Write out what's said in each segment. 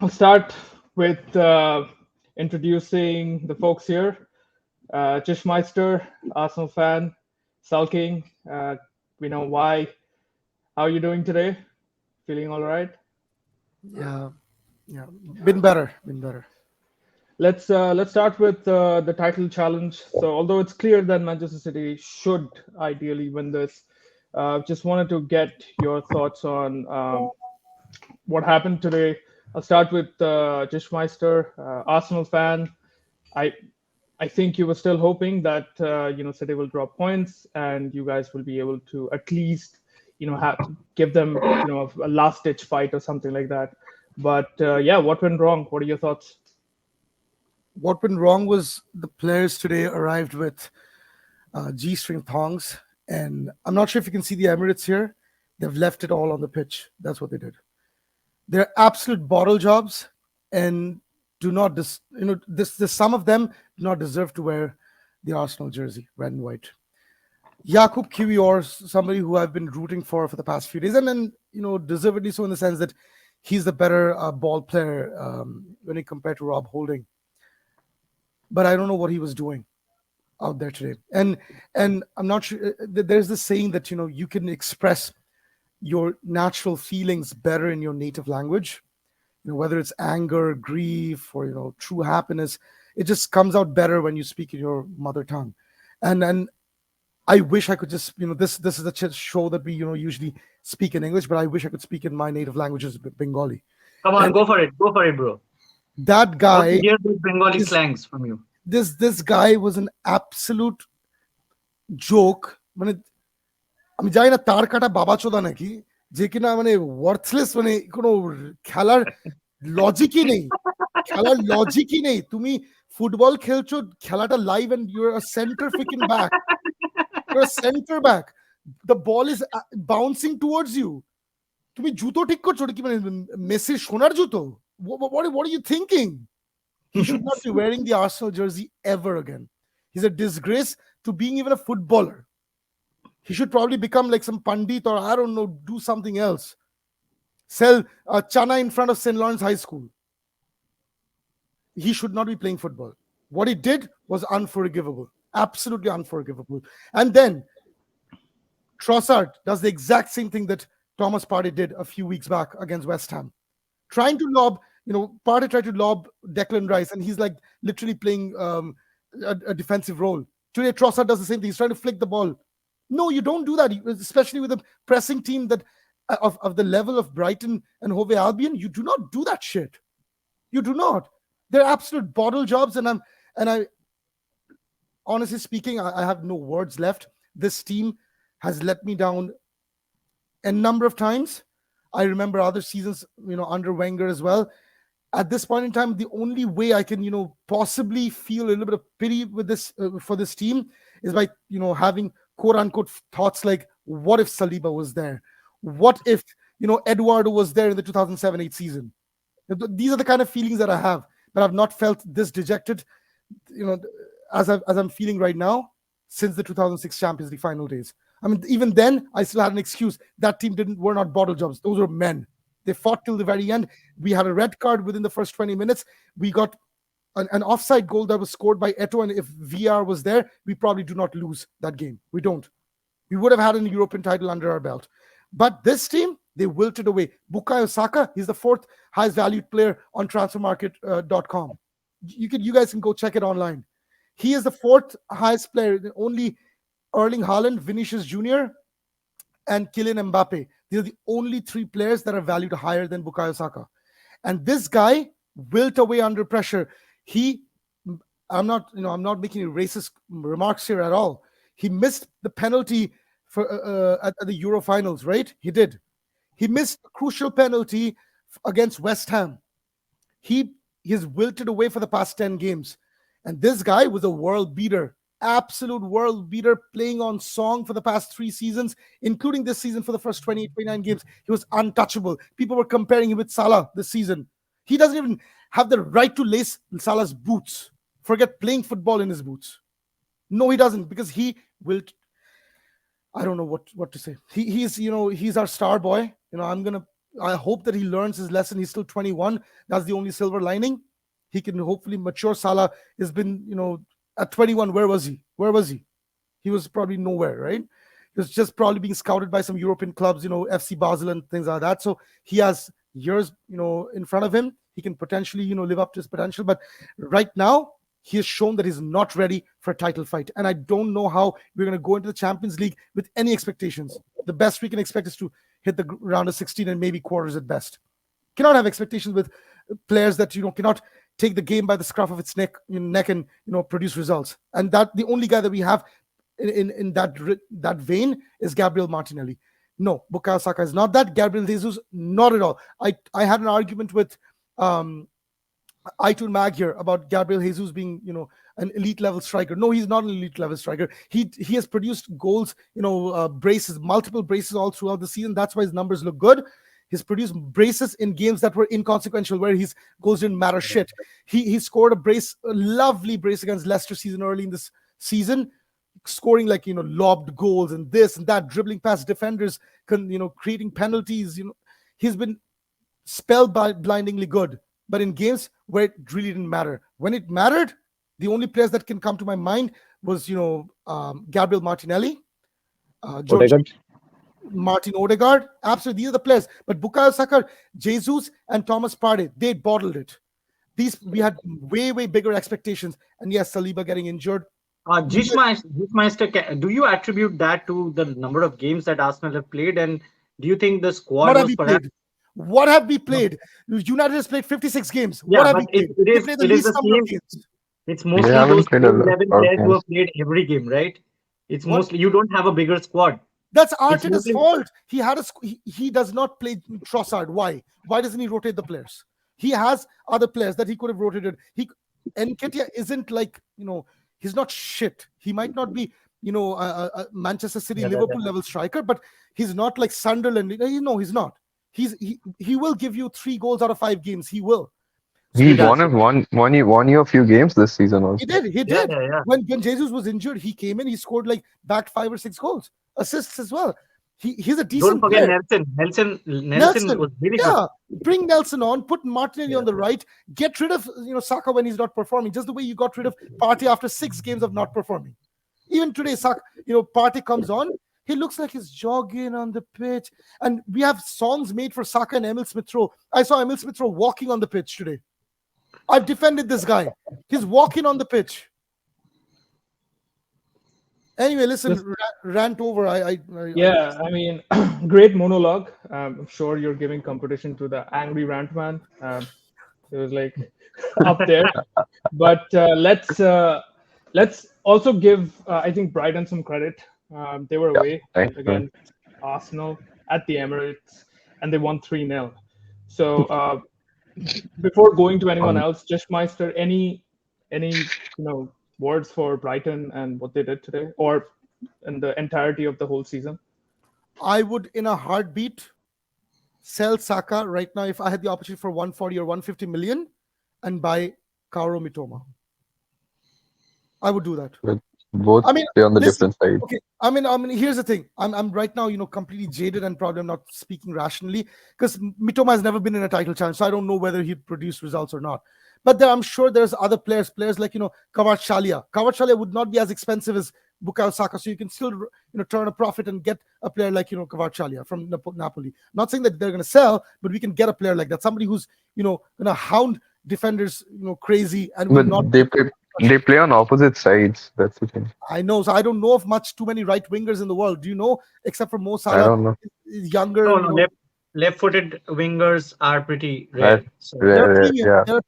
I'll start with introducing the folks here. Chishmeister, Arsenal fan, sulking. We know why. How are you doing today? Feeling all right? Yeah, yeah. Been better, been better. Let's start with the title challenge. So, although it's clear that Manchester City should ideally win this, just wanted to get your thoughts on what happened today. I'll start with Chishmeister, Arsenal fan. I I think you were still hoping that City will drop points and you guys will be able to at least give them a last ditch fight or something like that. But yeah, what went wrong? What are your thoughts? What went wrong was the players today arrived with G-string thongs, and I'm not sure if you can see the Emirates here. They've left it all on the pitch. That's what they did. They're absolute bottle jobs, and do not this some of them do not deserve to wear the Arsenal jersey, red and white. Jakub Kiwior, somebody who I've been rooting for the past few days, and then deservedly so in the sense that he's the better ball player when he compared to Rob Holding. But I don't know what he was doing out there today. And I'm not sure. There's this saying that you can express your natural feelings better in your native language. Whether it's anger, grief, or true happiness, it just comes out better when you speak in your mother tongue. And I wish I could just this is a show that we usually speak in English, but I wish I could speak in my native language as Bengali. Come on, And go for it. Go for it, bro. that I want to guy hear those Bengali is slangs from you. this guy was an absolute joke. মানে আমি জানি না তার কাটা বাবা চোদা নাকি যে কিনা মানে ওয়ার্থলেস, মানে কোনো খেলার লজিকই নেই, তুমি ফুটবল খেলছো, খেলাটা live and you're a centre fucking back, you're a centre back, the ball is bouncing towards you, তুমি জুতো ঠিক করছো, ওটা কি মানে মেসির সোনার জুতো? what are you thinking? He should not be wearing the Arsenal jersey ever again. He's a disgrace to being even a footballer. He should probably become like some pandit, or I don't know, do something else. Sell chana in front of St. Lawrence High School. He should not be playing football. What he did was unforgivable. Absolutely unforgivable. And then Trossard does the exact same thing that Thomas Partey did a few weeks back against West Ham. Trying to lob, Partey tried to lob Declan Rice, and he's like literally playing a defensive role. Today, Trossard does the same thing. He's trying to flick the ball. No, you don't do that, especially with a pressing team that of the level of Brighton and Hove Albion. You do not do that shit. You do not. They're absolute bottle jobs, and I honestly speaking, I have no words left. This team has let me down a number of times. I remember other seasons, under Wenger as well. At this point in time, the only way I can, possibly feel a little bit of pity with this for this team is by, having quote unquote thoughts like, what if Saliba was there? What if, Eduardo was there in the 2007-8 season? These are the kind of feelings that I have, but I've not felt this dejected, as I'm feeling right now since the 2006 Champions League final days. I mean, even then, I still had an excuse. That team were not bottle jobs. Those were men. They fought till the very end. We had a red card within the first 20 minutes. We got an offside goal that was scored by Eto, and if VR was there, we probably do not lose that game. We don't. We would have had an European title under our belt. But this team, they wilted away. Bukayo Saka, he's the fourth highest valued player on transfermarket.com. You guys can go check it online. He is the fourth highest player. Only Erling Haaland, Vinicius Jr., and Kylian Mbappe. These are the only three players that are valued higher than Bukayo Saka. And this guy wilt away under pressure. I'm not making any racist remarks here at all. He missed the penalty for at the Euro finals, right? He did. He missed a crucial penalty against West Ham. He's wilted away for the past 10 games. And this guy was a world beater. Absolute world beater, playing on song for the past 3 seasons, including this season for the first 28, 29 games. He was untouchable. People were comparing him with Salah this season. He doesn't even have the right to lace Salah's boots. Forget playing football in his boots. No, he doesn't, because he will. I don't know what to say. He's our star boy. I'm gonna I hope that he learns his lesson. He's still 21. That's the only silver lining. He can hopefully mature. Salah has been, at 21, where was he? Where was he? He was probably nowhere, right? He was just probably being scouted by some European clubs, FC Basel and things like that. So he has years, in front of him. He can potentially, live up to his potential. But right now, he has shown that he's not ready for a title fight. And I don't know how we're going to go into the Champions League with any expectations. The best we can expect is to hit the round of 16 and maybe quarters at best. Cannot have expectations with players that, cannot take the game by the scruff of its neck and, produce results. And that the only guy that we have in that vein is Gabriel Martinelli. No, Bukayo Saka is not that. Gabriel Jesus, not at all. I had an argument with Aitul Mag here about Gabriel Jesus being, an elite level striker. No, he's not an elite level striker. He has produced goals, braces, multiple braces all throughout the season. That's why his numbers look good. He's produced braces in games that were inconsequential, where his goals didn't matter shit. He scored a lovely brace against Leicester season early in this season, scoring lobbed goals and this and that, dribbling past defenders, creating penalties. He's been blindingly good. But in games where it really didn't matter, when it mattered, the only players that can come to my mind was, Gabriel Martinelli, Martin Odegaard. Absolutely, these are the players. But Bukayo Saka, Jesus, and Thomas Partey, they bottled it. We had way, way bigger expectations. And yes, Saliba getting injured. Gishmeister, do you attribute that to the number of games that Arsenal have played? And do you think the squad was perhaps... What have we played? United has played 56 games. Yeah, what have we played? It is the same. It's mostly those 11 players who have played every game, right? It's mostly, you don't have a bigger squad. That's Arteta's fault. He does not play Trossard. Why? Why doesn't he rotate the players? He has other players that he could have rotated. Nketiah isn't he's not shit. He might not be, a Manchester City, Liverpool level striker, but he's not like Sunderland. No, he's not. He will give you 3 goals out of 5 games. He will. He won you a few games this season also. He did. Yeah. When Jesus was injured, he came in. He scored backed 5 or 6 goals, assists as well. He's a decent. Don't forget player. Nelson was really good. Bring Nelson on. Put Martinelli on the right. Get rid of Saka when he's not performing. Just the way you got rid of Partey after 6 games of not performing. Even today, Saka, Partey comes on. He looks like he's jogging on the pitch. And we have songs made for Saka and Emil Smith-Rowe. I saw Emil Smith-Rowe walking on the pitch today. I've defended this guy. He's walking on the pitch. Anyway, listen, rant over. Great monologue. I'm sure you're giving competition to the angry rant man. It was up there. But let's also give, I think, Brighton some credit. They were away against Arsenal at the Emirates, and they won 3-0. So before going to anyone else, Jeshmeister, any words for Brighton and what they did today, or in the entirety of the whole season? I would, in a heartbeat, sell Saka right now if I had the opportunity for 140 or 150 million and buy Kaoru Mitoma. I would do that. Both play on the different side. Okay, here's the thing. I'm right now, completely jaded and probably I'm not speaking rationally because Mitoma has never been in a title challenge, so I don't know whether he'd produce results or not. But I'm sure there's other players like Kvaratskhelia. Kvaratskhelia would not be as expensive as Bukayo Saka, so you can still turn a profit and get a player like Kvaratskhelia from Napoli. Not saying that they're going to sell, but we can get a player like that, somebody who's going to hound defenders crazy and will not. They play on opposite sides. That's the thing. I know. So I don't know of too many right wingers in the world. Do you know? Except for Mo Salah, I don't know. Younger. No, left-footed wingers are pretty rare. They're a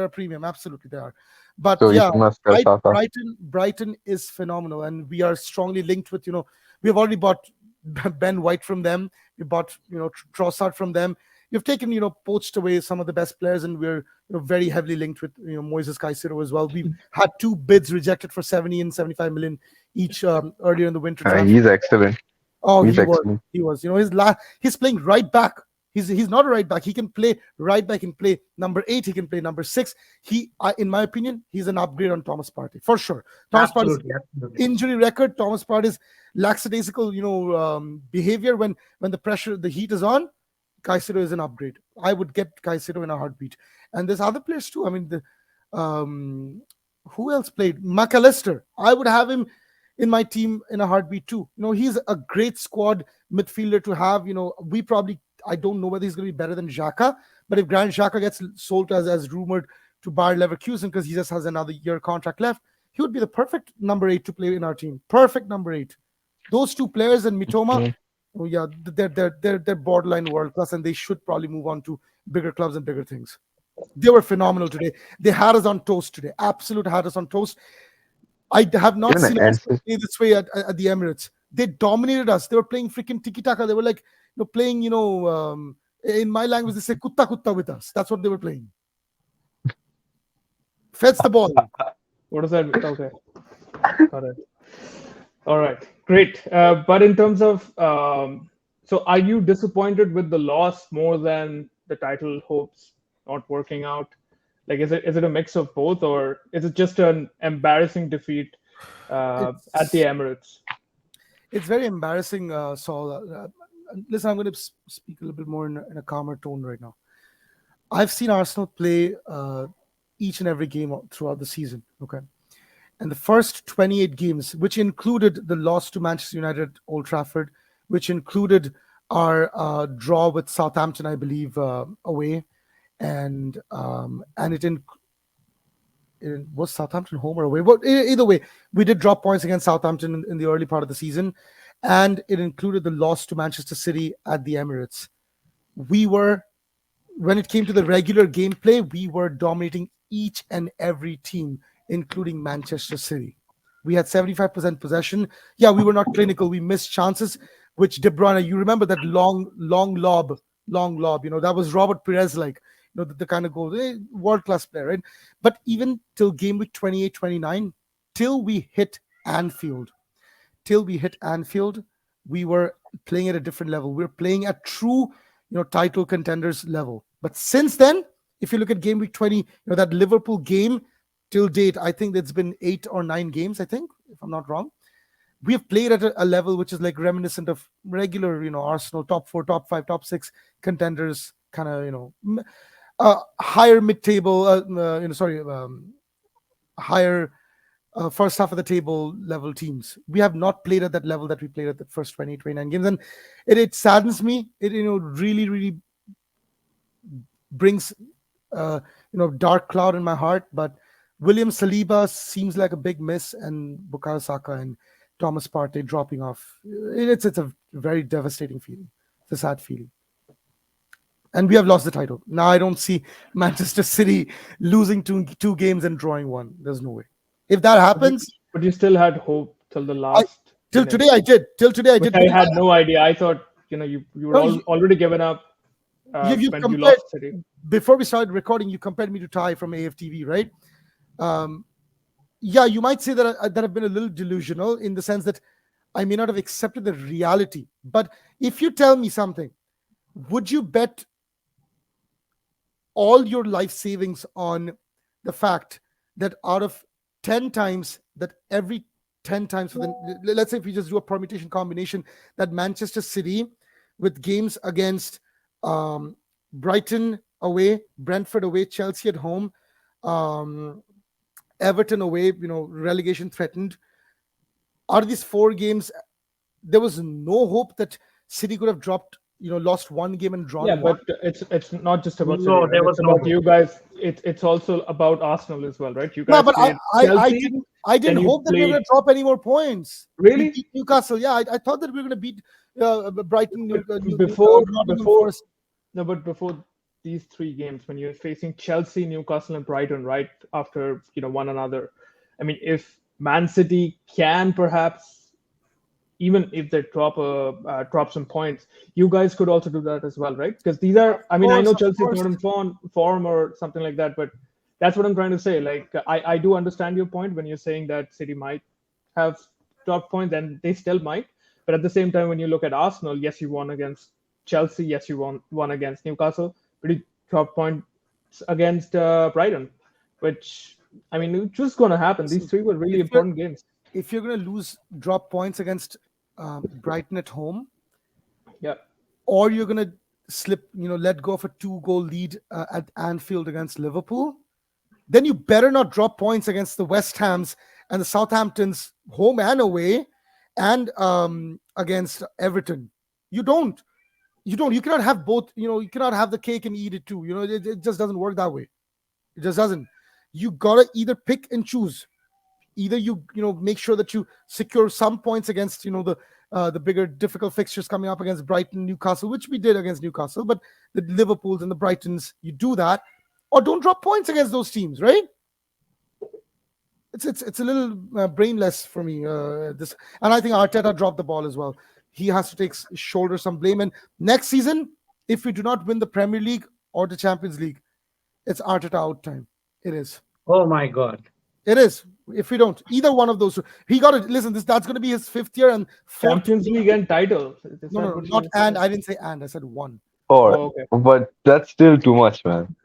premium. Absolutely, they are. But so Brighton is phenomenal, and we are strongly linked with. We have already bought Ben White from them. We bought Trossard from them. We've taken poached away some of the best players, and we're very heavily linked with Moises Caicedo as well. We've had 2 bids rejected for 70 and 75 million each earlier in the winter. He's excellent. Oh, he was. He's playing right back. He's not a right back. He can play right back. He can play number 8. He can play number 6. In my opinion, he's an upgrade on Thomas Partey for sure. Thomas Partey's injury record, Thomas Partey's lackadaisical, behavior when the heat is on. Caicedo is an upgrade. I would get Caicedo in a heartbeat. And there's other players too. I mean, who else played? McAllister. I would have him in my team in a heartbeat too. He's a great squad midfielder to have. I don't know whether he's going to be better than Xhaka, but if Granit Xhaka gets sold as rumored to Bayer Leverkusen because he just has another year contract left, he would be the perfect number 8 to play in our team. Perfect number 8. Those two players and Mitoma, oh yeah, they're borderline world class, and they should probably move on to bigger clubs and bigger things. They were phenomenal today. They had us on toast today. Absolute had us on toast. I have not seen us play this way at the Emirates. They dominated us. They were playing freaking tiki-taka. They were like, playing, in my language, they say kutta kutta with us. That's what they were playing. Fetch the ball. What is that? Okay. All right. Great. But in terms of, so are you disappointed with the loss more than the title hopes not working out? Like, is it a mix of both, or is it just an embarrassing defeat at the Emirates? It's very embarrassing, Saul. Listen, I'm going to speak a little bit more in a calmer tone right now. I've seen Arsenal play each and every game throughout the season, okay? And the first 28 games, which included the loss to Manchester United at Old Trafford, which included our draw with Southampton, I believe, away, and it was Southampton home or away. But either way, we did drop points against Southampton in the early part of the season, and it included the loss to Manchester City at the Emirates. When it came to the regular gameplay, we were dominating each and every team, including Manchester City. We had 75% possession. Yeah, we were not clinical. We missed chances, which De Bruyne, you remember that long lob, that was Robert Perez like, the kind of goal, world-class player, right? But even till game week 28, 29, till we hit Anfield, we were playing at a different level. We were playing at true, title contenders level. But since then, if you look at game week 20, that Liverpool game till date, I think it's been 8 or 9 games, I think, if I'm not wrong. We have played at a level which is like reminiscent of regular, Arsenal top 4, top 5, top 6 contenders, kind of, higher mid-table, higher first half of the table level teams. We have not played at that level that we played at the first 20, 29 games. And it saddens me. It, really, really brings, dark cloud in my heart. But William Saliba seems like a big miss, and Bukayo Saka and Thomas Partey dropping off. It's a very devastating feeling. It's a sad feeling. And we have lost the title. Now I don't see Manchester City losing two games and drawing 1. There's no way. If that happens... But you still had hope till the last... Till today I did. I had no idea. I thought, you were already given up when you lost City. Before we started recording, you compared me to Ty from AFTV, right? Yeah, you might say that I've been a little delusional in the sense that I may not have accepted the reality. But if you tell me something, would you bet all your life savings on the fact that out of 10 times, that every 10 times, let's say if we just do a permutation combination, that Manchester City with games against Brighton away, Brentford away, Chelsea at home, Everton away, relegation threatened. Out of these 4 games, there was no hope that City could have dropped, lost 1 game and drawn. Yeah, but it's not just about City. Right? There was about you guys. It's also about Arsenal as well, right? You guys. No, but I didn't hope that we were going to drop any more points. Really? We beat Newcastle. Yeah, I thought that we were going to beat Brighton. Before these 3 games, when you're facing Chelsea, Newcastle, and Brighton, right after one another. I mean, if Man City can perhaps, even if they drop some points, you guys could also do that as well, right? Because these are, I know Chelsea is not in form or something like that, but that's what I'm trying to say. Like, I do understand your point when you're saying that City might have dropped points, and they still might. But at the same time, when you look at Arsenal, yes, you won against Chelsea, yes, you won against Newcastle, but you dropped points against Brighton, which, it's just going to happen. These 3 were really important games. If you're going to drop points against Brighton at home, yeah, or you're going to let go of a 2-goal lead at Anfield against Liverpool, then you better not drop points against the West Hams and the Southamptons, home and away, and against Everton. You don't. You cannot have both. You cannot have the cake and eat it too. It just doesn't work that way. It just doesn't. You gotta either pick and choose. Either you make sure that you secure some points against the bigger difficult fixtures coming up against Brighton, Newcastle, which we did against Newcastle, but the Liverpools and the Brightons, you do that, or don't drop points against those teams, right? It's a little brainless for me. And I think Arteta dropped the ball as well. He has to shoulder some blame. And next season, if we do not win the Premier League or the Champions League, it's Arteta out time. It is. Oh my God. It is. If we don't, either one of those, he got it. Listen, that's going to be his 5th year and Champions League and title. No, not and. I didn't say and. I said one. Okay. But that's still too much, man.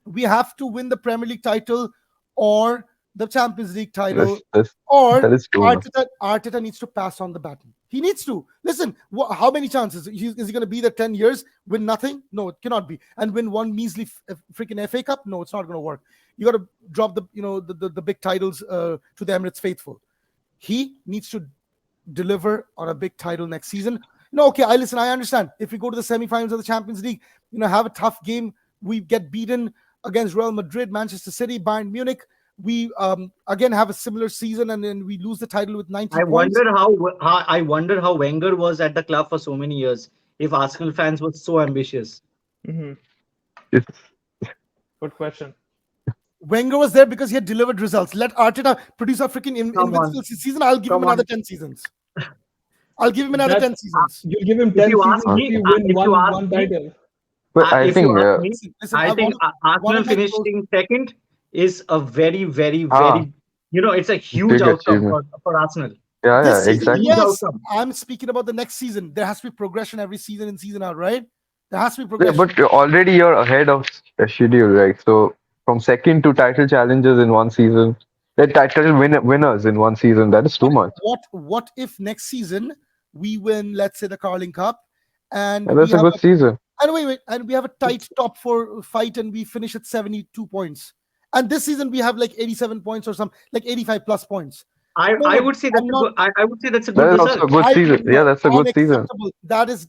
We have to win the Premier League title or the Champions League title, or Arteta needs to pass on the baton. He needs to. Listen, how many chances? Is he going to be there 10 years, win nothing? No, it cannot be. And win one measly freaking FA Cup? No, it's not going to work. You got to drop the big titles to the Emirates faithful. He needs to deliver on a big title next season. Okay, I understand. If we go to the semi-finals of the Champions League, have a tough game, we get beaten against Real Madrid, Manchester City, Bayern Munich. We again have a similar season and then we lose the title with 90 points. I wonder how Wenger was at the club for so many years if Arsenal fans were so ambitious. Mm-hmm. Good question. Wenger was there because he had delivered results. Let Arteta produce a freaking invincible season. I'll give him another 10 seasons. I'll give him another 10 seasons. You'll give him 10 seasons if you win one title. But I think Arsenal finishing second is a very, very, very, it's a huge outcome for Arsenal. Yeah, exactly. Yes, I'm speaking about the next season. There has to be progression every season in, season out, right? There has to be progression. Yeah, but already you're ahead of schedule, right? So from second to title challenges in one season, the title winners in one season, that is too much. What if next season we win, let's say, the Carling Cup, and that's a good season. And wait, and we have a tight top 4 fight, and we finish at 72 points. And this season we have like 87 points or some, like 85 plus points. I would say that's a good result. Also a good season. Yeah, that's a good season. That is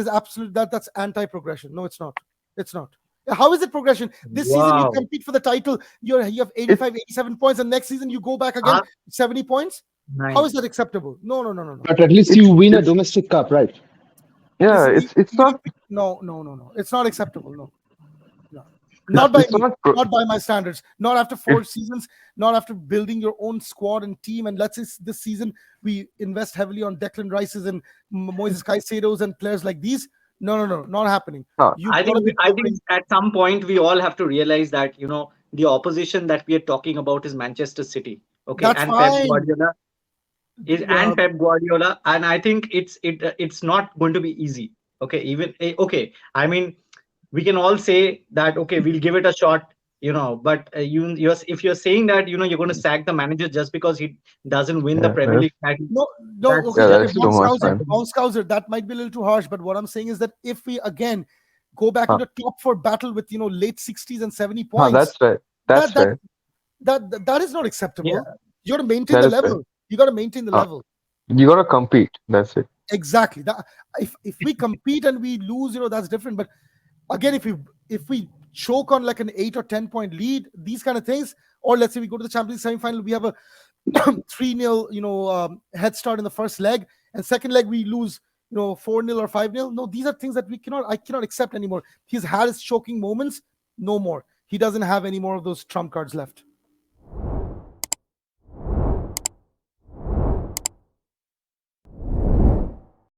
absolute. That's anti-progression. No, it's not. It's not. How is it progression? This season you compete for the title. You have 85, 87 points, and next season you go back again 70 points. Nice. How is that acceptable? No. But at least you win a domestic cup, right? Yeah, it's not. No. It's not acceptable. No. Not by my standards. Not after 4 seasons. Not after building your own squad and team. And let's say this season we invest heavily on Declan Rice's and Moises Caicedo's and players like these. No, not happening. I think at some point we all have to realize that the opposition that we are talking about is Manchester City. Okay, that's and fine. Pep Guardiola, and I think it's not going to be easy. Okay, I mean, we can all say that we'll give it a shot, but if you're saying that you're going to sack the manager just because he doesn't win the Premier League title. Scouser, that might be a little too harsh, but what I'm saying is that if we again go back to the top 4 battle with late 60s and 70 points, that's right. That is not acceptable. Yeah. You got to maintain the level. Right. You got to maintain the level. You got to compete. That's it. Exactly. If we compete and we lose, that's different. But again, if we choke on like an 8 or 10 point lead, these kind of things, or let's say we go to the Champions League semi-final, we have a 3-0 head start in the first leg, and second leg we lose 4-0 or 5-0. No, these are things that I cannot accept anymore. He's had his choking moments. No more. He doesn't have any more of those trump cards left.